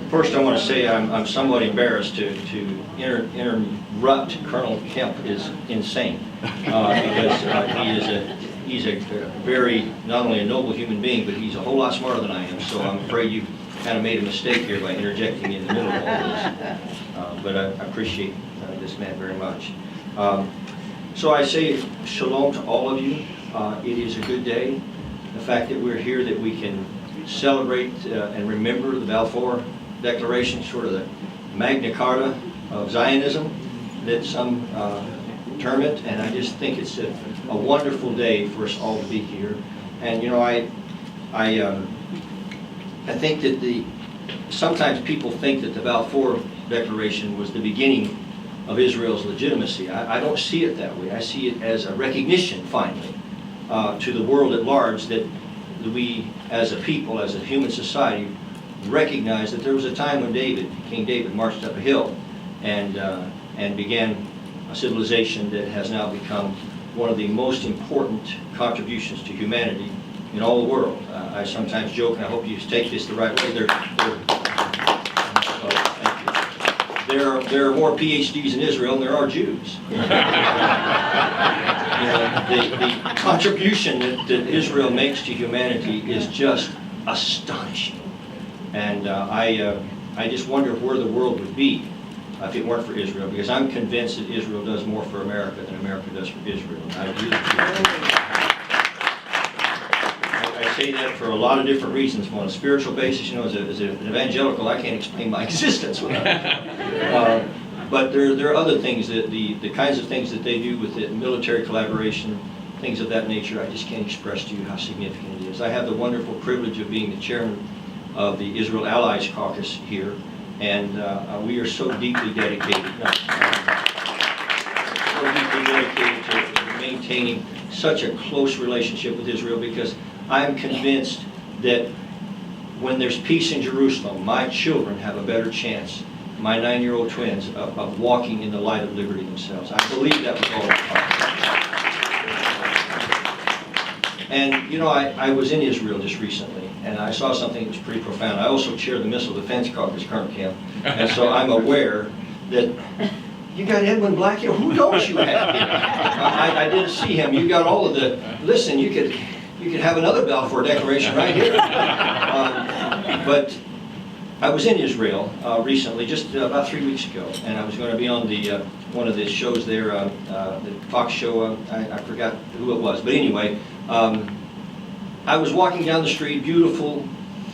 First, I want to say I'm somewhat embarrassed to interrupt Colonel Kemp is insane because he's a very, not only a noble human being, but he's a whole lot smarter than I am. So I'm afraid you kind of made a mistake here by interjecting in the middle of all this. But I appreciate this man very much. So I say shalom to all of you. It is a good day. The fact that we're here, that we can celebrate and remember the Balfour Declaration, sort of the Magna Carta of Zionism, that some term it, and I just think it's a wonderful day for us all to be here. And you know, I think that sometimes people think that the Balfour Declaration was the beginning of Israel's legitimacy. I don't see it that way. I see it as a recognition, finally, to the world at large, that we, as a people, as a human society, recognize that there was a time when King David, marched up a hill and began a civilization that has now become one of the most important contributions to humanity in all the world. I sometimes joke, and I hope you take this the right way. There are more PhDs in Israel than there are Jews. The contribution that Israel makes to humanity is just astonishing. And I just wonder where the world would be if it weren't for Israel, because I'm convinced that Israel does more for America than America does for Israel. I say that for a lot of different reasons. On a spiritual basis, you know, as an evangelical, I can't explain my existence without it. But there are other things, that the kinds of things that they do with the military collaboration, things of that nature, I just can't express to you how significant it is. I have the wonderful privilege of being the chairman of the Israel Allies Caucus here, and we are so deeply dedicated, to maintaining such a close relationship with Israel, because I am convinced that when there's peace in Jerusalem, my children have a better chance, my 9-year-old twins, of walking in the light of liberty themselves. I believe that with all my heart. And you know, I was in Israel just recently, and I saw something that was pretty profound. I also chair the Missile Defense Caucus, Colonel Kemp, and so I'm aware that you got Edwin Black here. Who knows you have here? I didn't see him. You got all of the. Listen, you could have another Balfour Declaration right here. But I was in Israel recently, just about 3 weeks ago, and I was going to be on the one of the shows there, the Fox show. I forgot who it was, but anyway, I was walking down the street, beautiful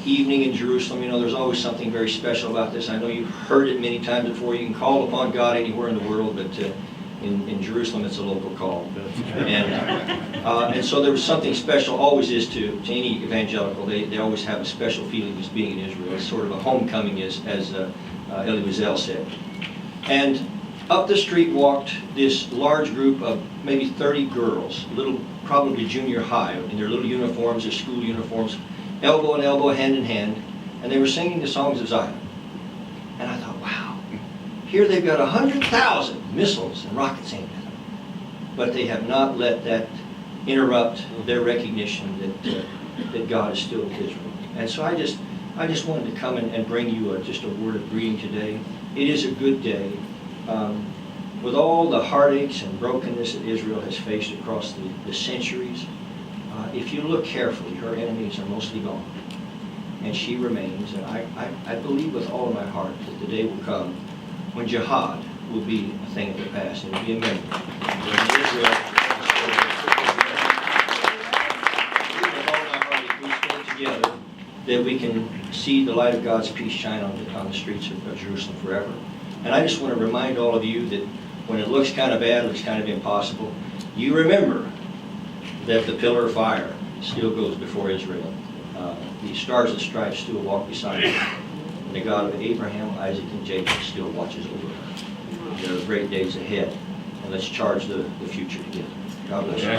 evening in Jerusalem. You know, there's always something very special about this. I know you've heard it many times before. You can call upon God anywhere in the world, but in Jerusalem, it's a local call. And so there was something special, always is to any evangelical. They always have a special feeling just being in Israel. It's sort of a homecoming, as Elie Wiesel said. And up the street walked this large group of maybe 30 girls, little, probably junior high, in their little uniforms, their school uniforms, elbow in elbow, hand in hand, and they were singing the songs of Zion. And I thought, wow, here they've got 100,000 missiles and rockets aimed at them, but they have not let that interrupt their recognition that God is still with Israel. And so I just wanted to come and bring you just a word of greeting today. It is a good day. With all the heartaches and brokenness that Israel has faced across the centuries, if you look carefully, her enemies are mostly gone, and she remains. And I believe with all of my heart that the day will come when jihad will be a thing of the past, and it will be a memory. When Israel, with all my heart, if we stand together, that we can see the light of God's peace shine on the streets of Jerusalem forever. And I just want to remind all of you that when it looks kind of bad, looks kind of impossible, you remember that the pillar of fire still goes before Israel. The stars and stripes still walk beside her. And the God of Abraham, Isaac, and Jacob still watches over her. There are great days ahead. And let's charge the future together. God bless you.